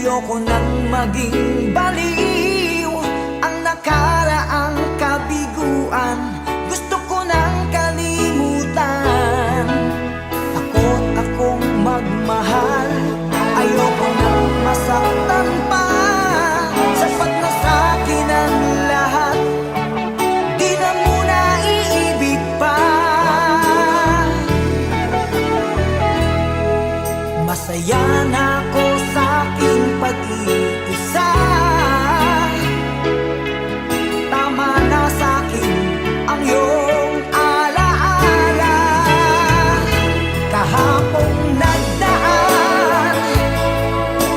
Ayoko nang maging baliw ang nakaraang kabiguan. Gusto ko nang kalimutan. Takot akong magmahal. Ayoko nang masaktan pa. Sapat na sa'kin ang lahat. Di na muna iibig pa. Masaya na ako sa aking pag-iisa. Tama na sa'kin ang iyong alaala. Kahapong nagdaan,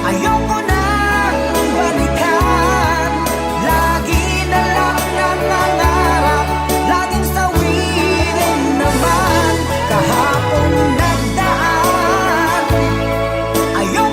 ayoko nang balikan. Lagi na lang nangangarap, laging sawirin naman. Kahapong nagdaan, ayoko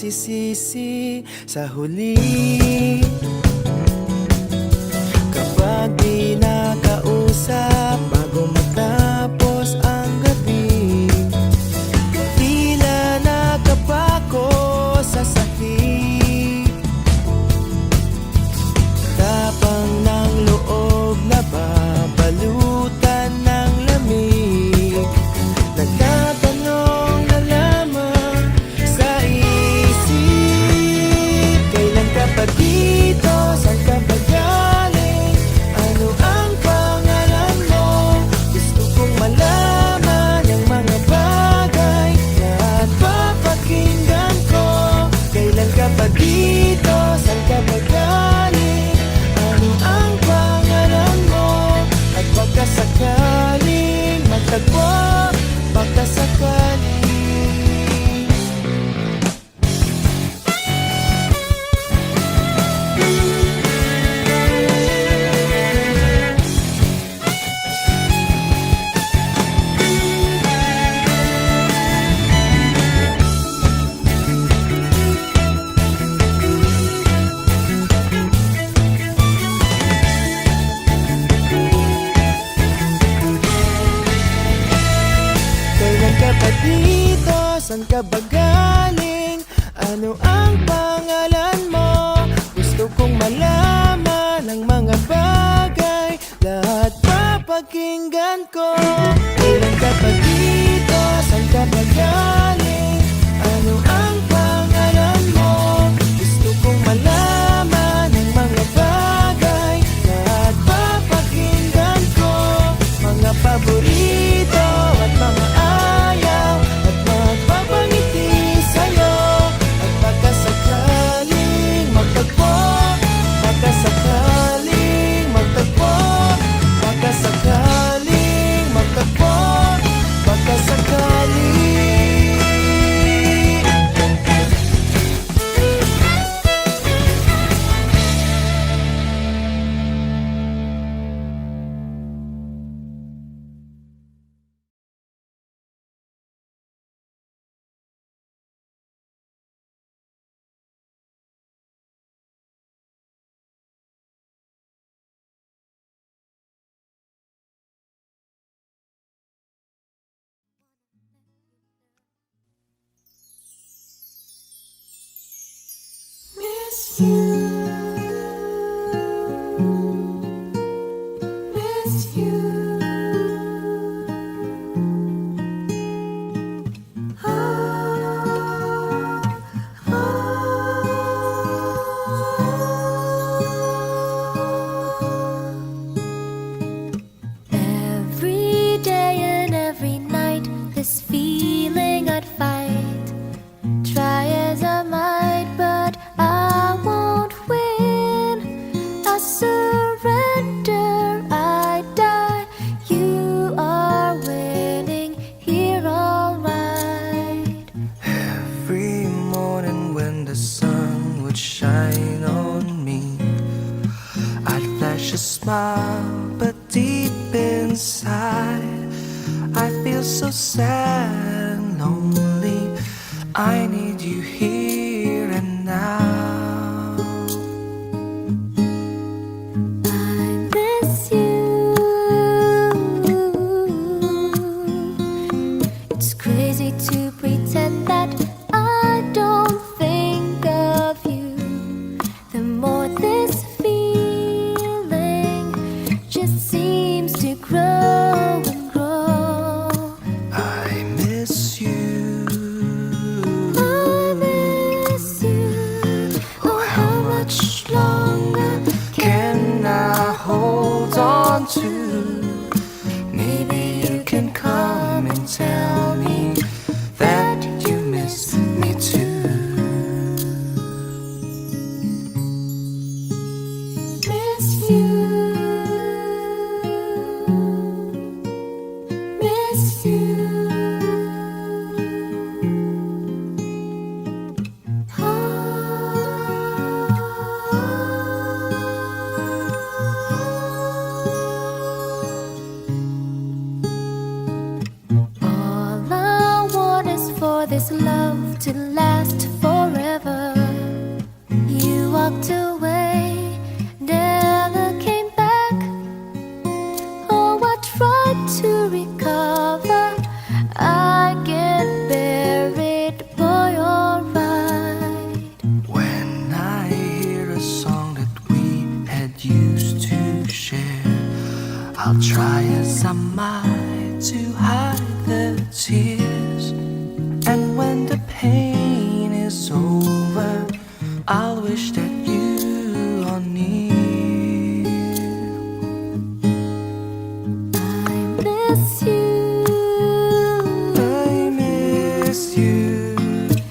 magsisisi sa huli. Kapag di nakausap bago matapos ang gabi, tila nakapako sa sahig. Tapang ng loob na babalutan ng lamig. Nagtatanong na lamang sa isip, kailan ka pa dito? Saan ka ba galing? Ano ang pangalan mo? Gusto kong malaman ang mga bagay na papakinggan ko. Kailan ka pa dito? Saan ka ba galing? Ano ang pangalan mo? At baka sakaling magtagpo, baka sakaling. Kailan ka pa dito? Saan ka ba galing? Ano ang pangalan mo? Gusto kong malaman ang mga bagay, lahat papakinggan ko. Kailan ka pa dito? Saan ka ba galing? Ano ang pangalan mo? Gusto kong malaman ang mga bagay, lahat papakinggan ko. Mga paborito at mga ayaw, at magpapangiti sa'yo. At baka sakaling magtagpo, baka sakaling magtagpo, baka sakaling magtagpo, baka sakaling. Miss you, miss you. Every day and every night, this feeling I'd fight. Try as I might, but I won't win. I surrender, I die. You are winning here, all right. Every morning when the sun would shine on me, I'd flash a smile, but deep inside I feel so sad and lonely. I need you here and now. I miss you. It's crazy to pretend that I don't think of you. The more this feeling just seems to grow and grow. I miss hard to recover. I get buried, boy, alright. When I hear a song that we had used to share, I'll try as I might to hide the tears. And when the pain is over, I'll wish that you are near. I miss you. I miss you.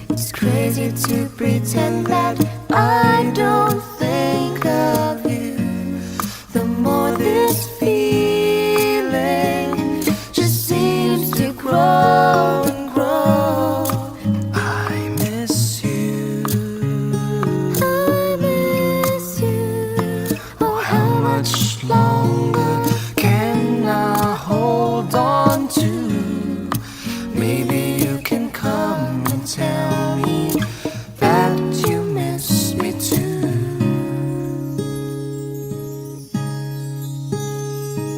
It's crazy to pretend that I don't think of you. The more this feeling just seems to grow and grow. I miss you. I miss you. Oh, How much longer can I hold on to? Maybe you can come and tell me that you miss me too.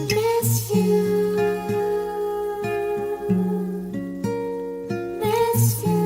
miss you. Miss you.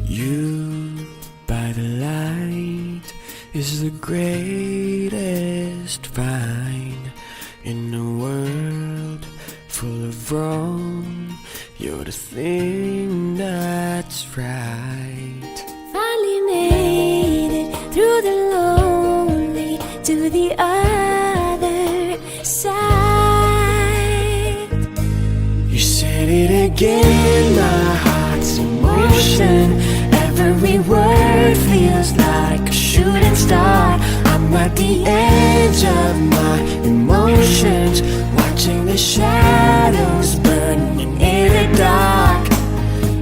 You by the light is the greatest find in a world full of wrong. You're the thing that's right. Finally made it through the lonely to the other side. You said it again, my heart's in motion. Every word feels like a shooting star. I'm at the edge of my emotions, watching the shadows burning in the dark.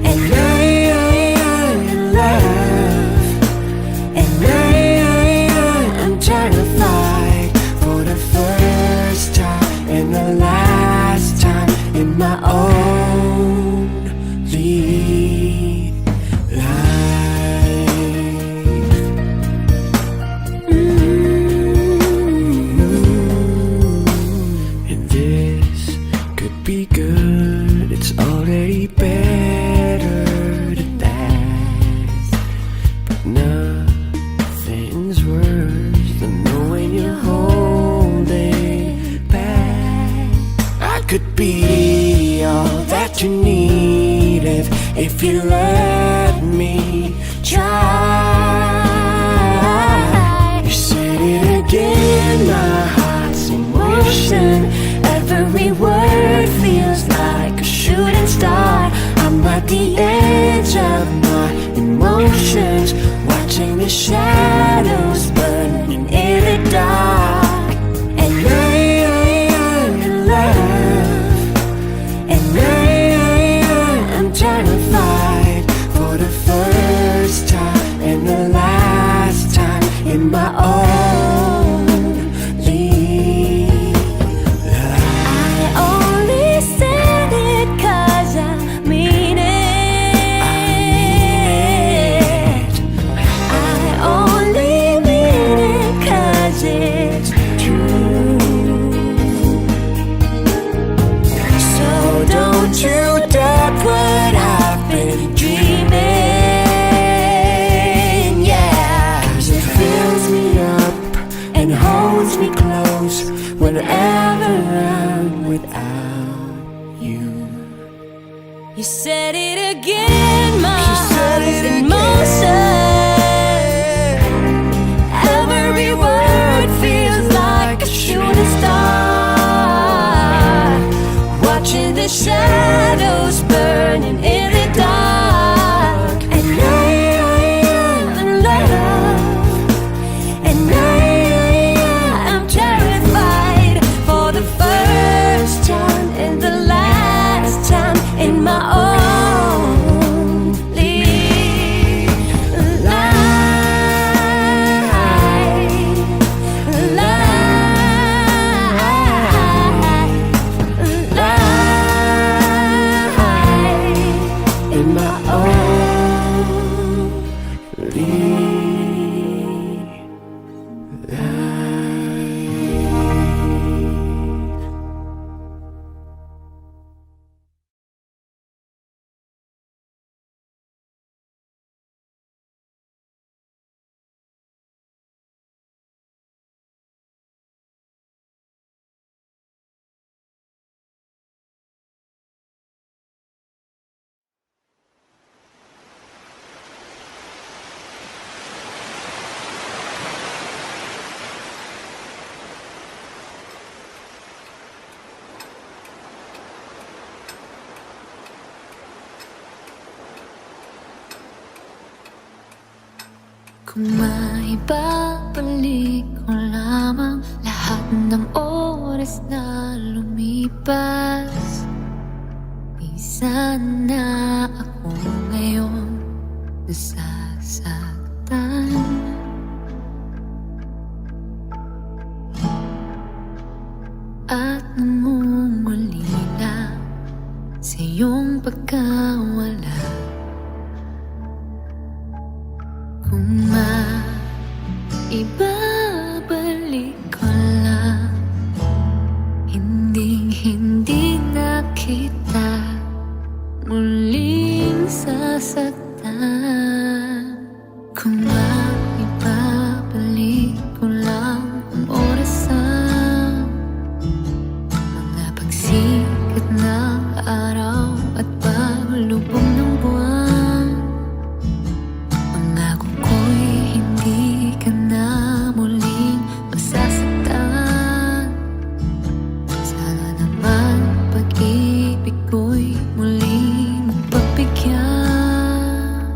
And I'm in love, and I'm trying to fight for the first time and the last time in my own life. And this could be good. It's already better than that. But nothing's worse than knowing you're holding back. I could be all that you need if you let me try. You said it again, my heart's in motion. Every word feels like a shooting star. I'm at the edge of my emotions, watching the shadows burning in the dark. And I'm in love, and I'm trying to fight for the first time and the last time in my own life. I only said it 'cause I mean it. I only mean it 'cause it shadows burning in the dark. And I'm in love. And I'm terrified for the first time and the last time in my only life in my kung maibabalik ko lamang lahat ng oras na lumipas, di sana ako ngayon nasasaktan. At namumulila sa iyong pagkawala. Kung maibabalik ko lang, hindi na kita muling sasaktan. Kung maibabalik ko lang ang orasan, mga pagsikat ng araw at paglubog ng buwan, pangako ko'y hindi ka na muling masasaktan. Sana naman pag-ibig ko'y muli mong pagbigyan.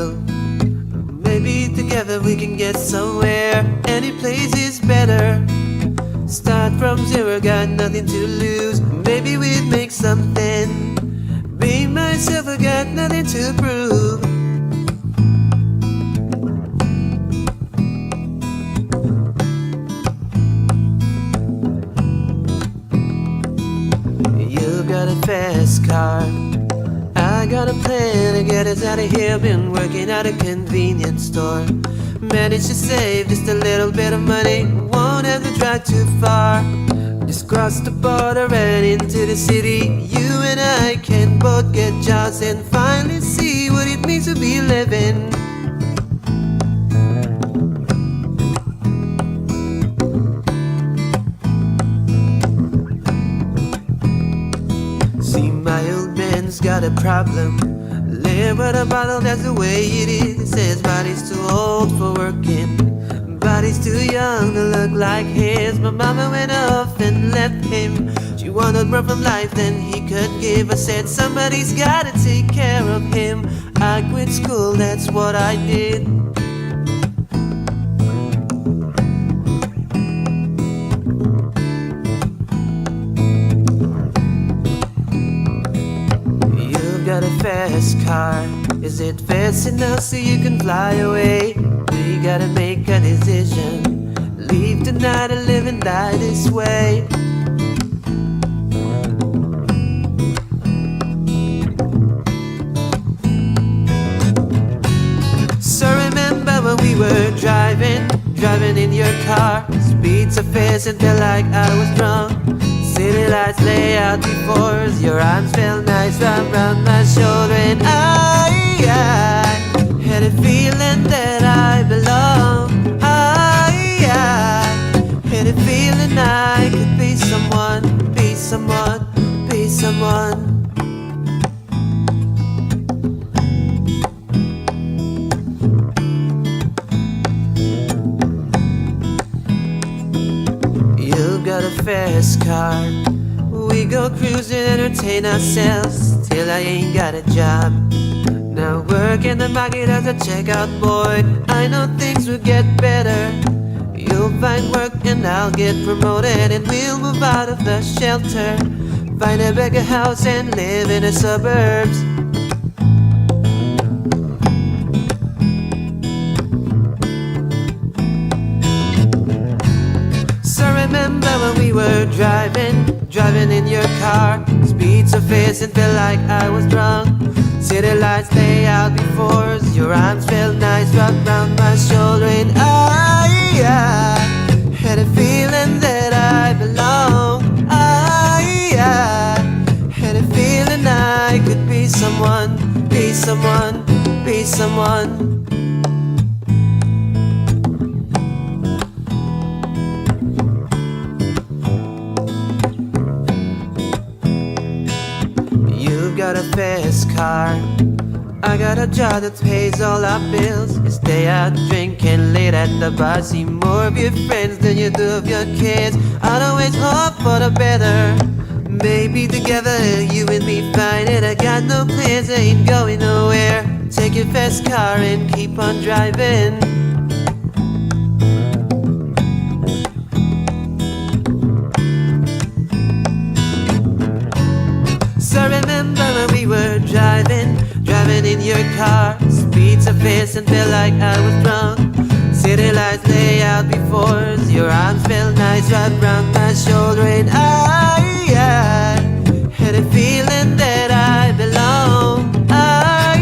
will. Maybe together we can get somewhere. Any place is better. Start from zero, got nothing to lose. Maybe we'd make something. Be myself, I got nothing to prove. You got a fast car, I got a plan to get us out of here. Been working at a convenience store. Managed to save just a little bit of money. Won't have to drive too far. Just cross the border and into the city. You and I can both get jobs and finally see what it means to be living. See, my old man's got a problem. Live with a bottle, that's the way it is. Says body's too old for working, body's too young to look like his. My mama went off and left him. She wanted more from life than he could give. I said somebody's gotta take care of him. I quit school, that's what I did. Got a fast car. Is it fast enough so you can fly away? We gotta make a decision. Leave tonight or live and die this way. So remember when we were driving in your car. Speed so fast and felt like I was drunk. City lights lay out before us. Your arms felt nice wrapped around my shoulder. And I had a feeling that I belong. I had a feeling I could be someone, be someone, be someone. Got a fast car. We go cruising, entertain ourselves till I ain't got a job. Now work in the market as a checkout boy. I know things will get better. You'll find work and I'll get promoted, and we'll move out of the shelter. Find a bigger house and live in the suburbs. Remember when we were driving in your car. Speed so fast and felt like I was drunk. City lights lay out before us. Your arms felt nice wrapped around my shoulder. And I had a feeling that I belong. I had a feeling I could be someone, be someone, be someone. Got a fast car. I got a job that pays all our bills. You stay out drinking late at the bar. See more of your friends than you do of your kids. I'd always hope for the better. Maybe together you and me find it. I got no plans, I ain't going nowhere. Take your fast car and keep on driving. So remember when we were driving in your car. Speed so fast and felt like I was drunk. City lights lay out before us. Your arms felt nice wrapped around my shoulder. And I had a feeling that I belong. I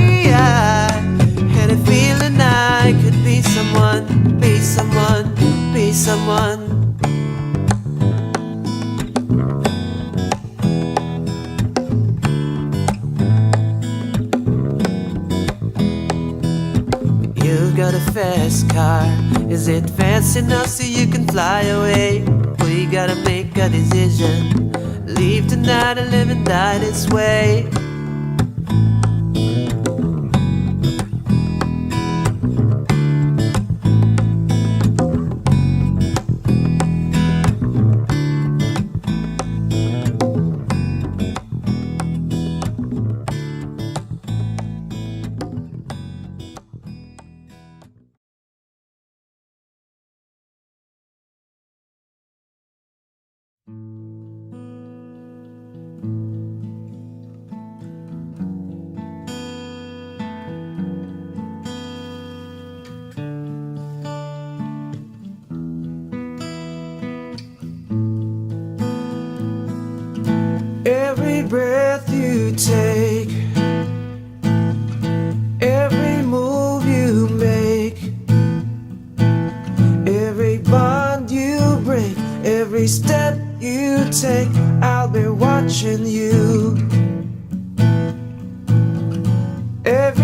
had a feeling I could be someone, be someone, be someone. You got a fast car. Is it fast enough so you can fly away? We gotta make a decision. Leave tonight or live and die this way.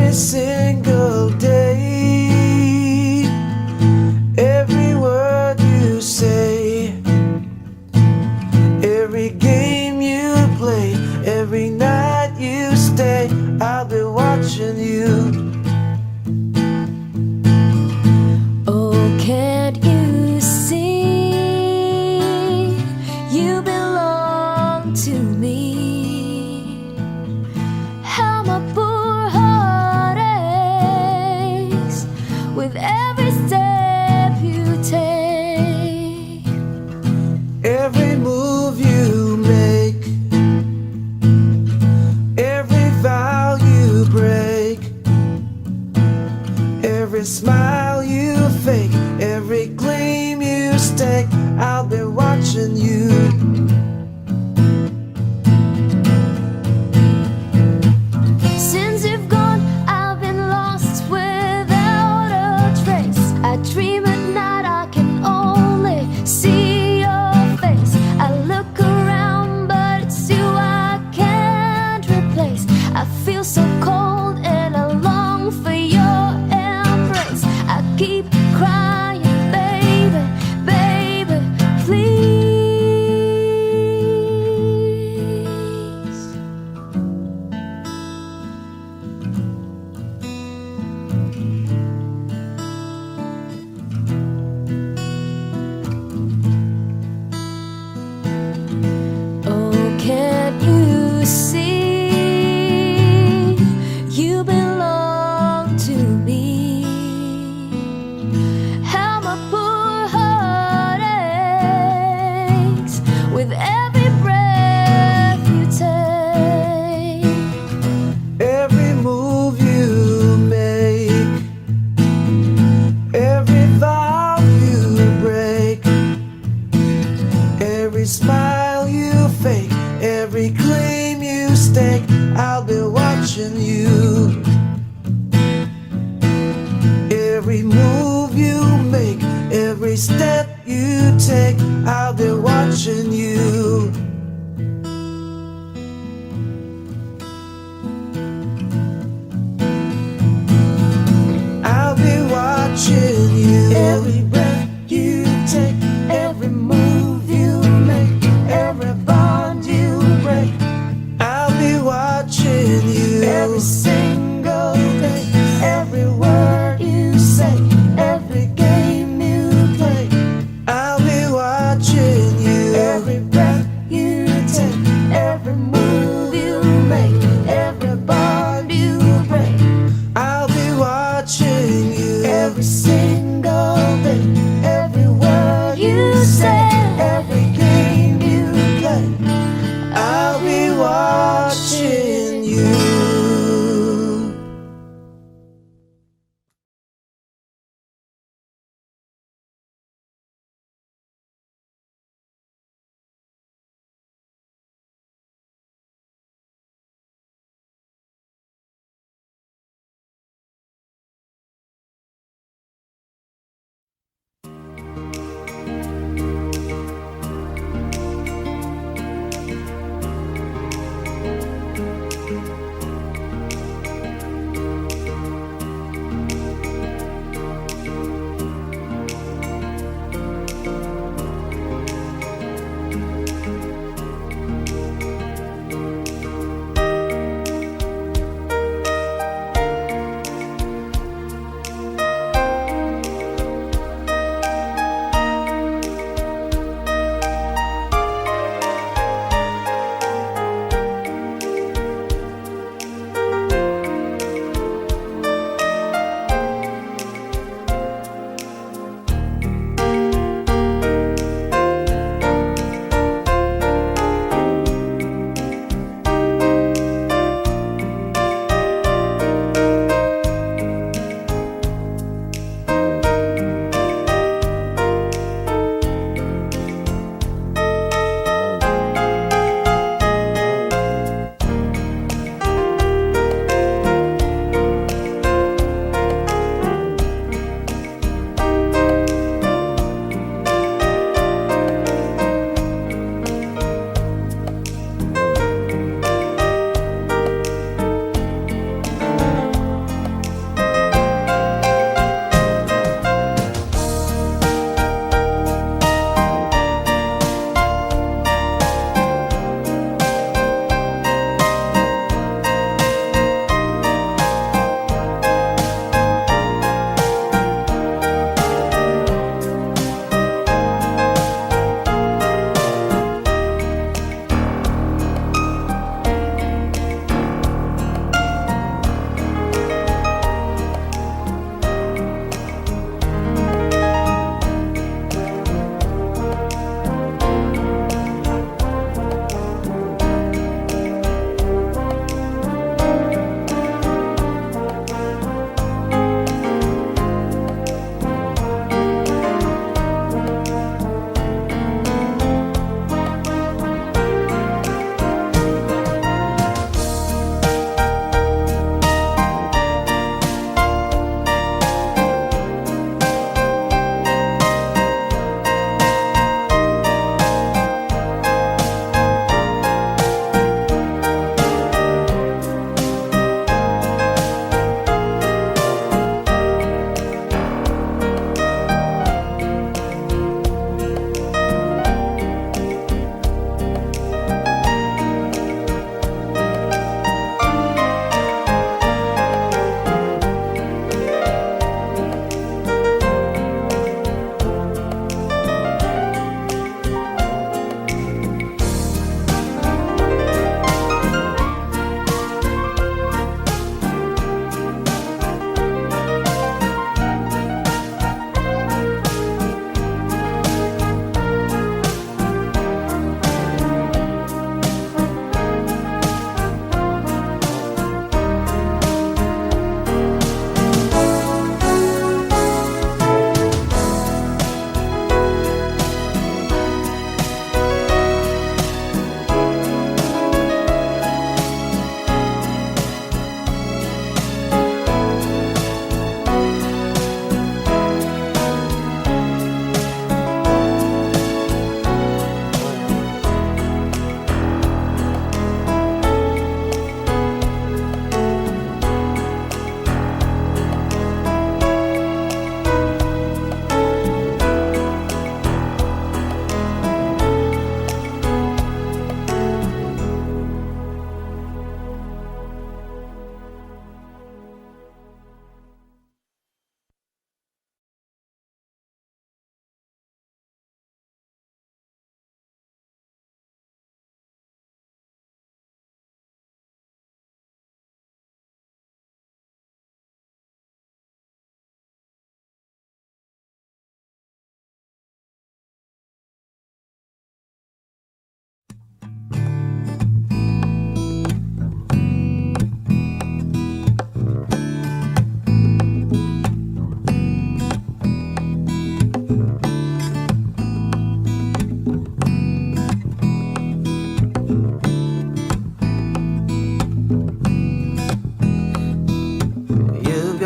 every single day, every word you say, every game you play, every night you stay, I'll be watching you. Oh, can't you see? You belong to me. How my poor heart aches with every step you take. Every move you make, every vow you break, every smile you fake, every gleam you stake, I'll be watching you. Since you've gone, I've been lost without a trace. I dream at night, I can only see your face. I look around, but it's you I can't replace. I feel so cold and I long for your embrace. I keep crying, baby, baby, please. Oh, can't you see? You belong to me. How my poor heart aches with every breath you take. Every move you make, every vow you break, every smile you fake, every claim you stake, I'll be watching you. Every move you make, every step you take, I'll be watching you. I'll be watching you. Every breath you take, every move you make, every bond you break, I'll be watching you. Every single day, every word you say, every game you play, I'll be watching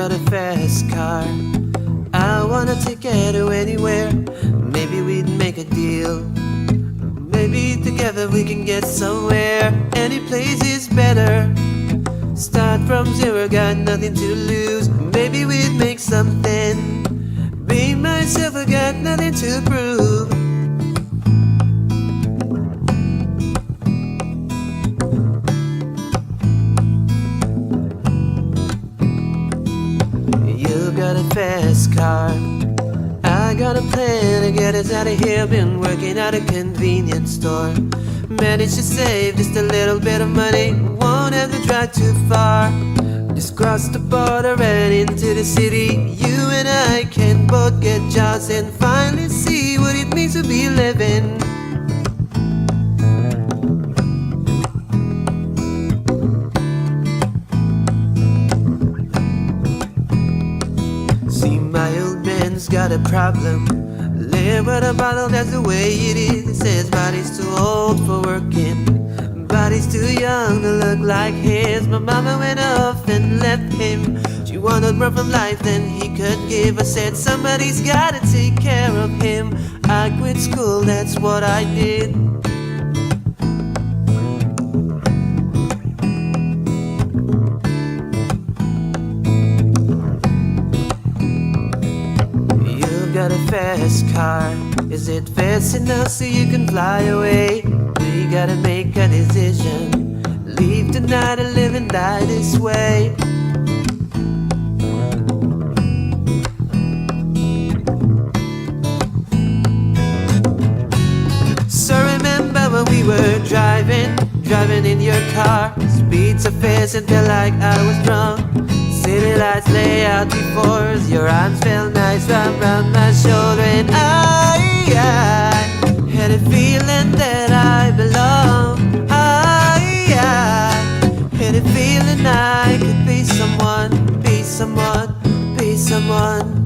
got a fast car. I wanna take it to anywhere. Maybe we'd make a deal. Maybe together we can get somewhere. Any place is better. Start from zero, got nothing to lose. Maybe we'd make something. Be myself, I got nothing to prove. You got a fast car. I got a plan to get us out of here. Been working at a convenience store. Managed to save just a little bit of money. Won't have to drive too far. Just cross the border and into the city. You and I can both get jobs and finally see what it means to be living. See, my old man's got a problem. Live with a bottle, that's the way it is. He says body's too old for working, body's too young to look like his. My mama went off and left him. She wanted more from life than he could give. I said somebody's gotta take care of him. I quit school, that's what I did. Got a fast car. Is it fast enough so you can fly away? We gotta make a decision. Leave tonight or live and die this way. So remember when we were driving in your car. Speed so fast and felt like I was drunk. City lights lay out before us. Your arms felt nice wrapped around my shoulder. And I had a feeling that I belong. I had a feeling I could be someone, be someone, be someone.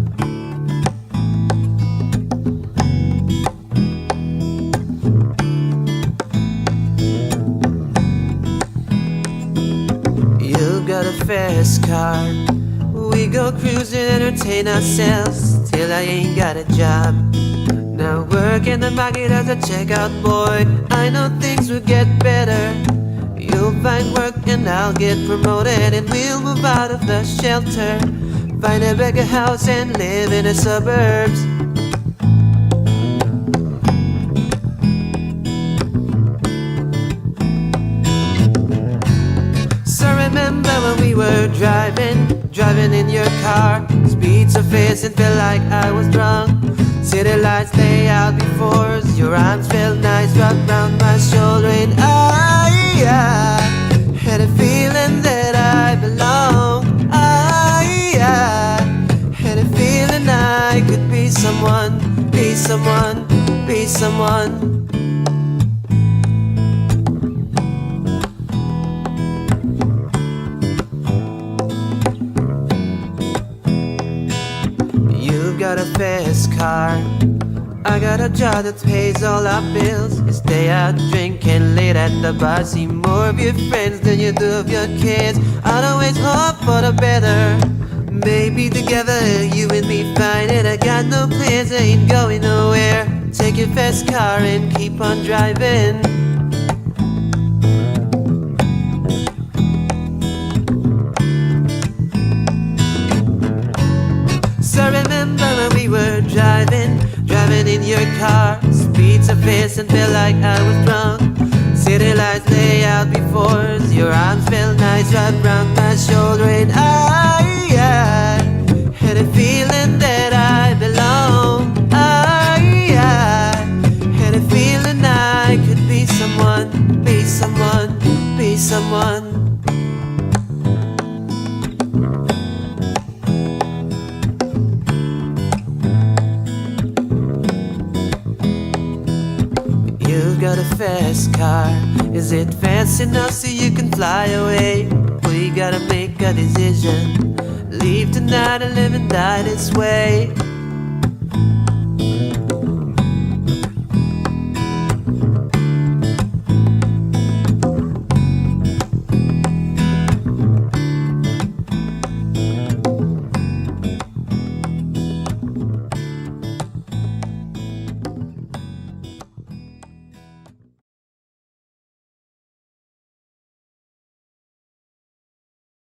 Got a fast car. We go cruising, entertain ourselves till I ain't got a job. Now work in the market as a checkout boy. I know things will get better. You'll find work and I'll get promoted, and we'll move out of the shelter. Find a bigger house and live in the suburbs. Remember when we were driving in your car. Speed so fast and felt like I was drunk. City lights lay out before us. Your arms felt nice wrapped around my shoulder. And I had a feeling that I belong. I had a feeling I could be someone, be someone, be someone. Got a fast car. I got a job that pays all our bills. You stay out drinking late at the bar. See more of your friends than you do of your kids. I'd always hope for the better. Maybe together you and me find it. I got no plans, I ain't going nowhere. Take your fast car and keep on driving. So remember when we were driving in your car. Speed so fast and felt like I was drunk. City lights lay out before us. Your arms felt nice wrapped around my shoulder. And I had a feeling that I belong. I had a feeling I could be someone, be someone, be someone. You got a fast car. Is it fast enough so you can fly away? We gotta make a decision. Leave tonight or live and die this way.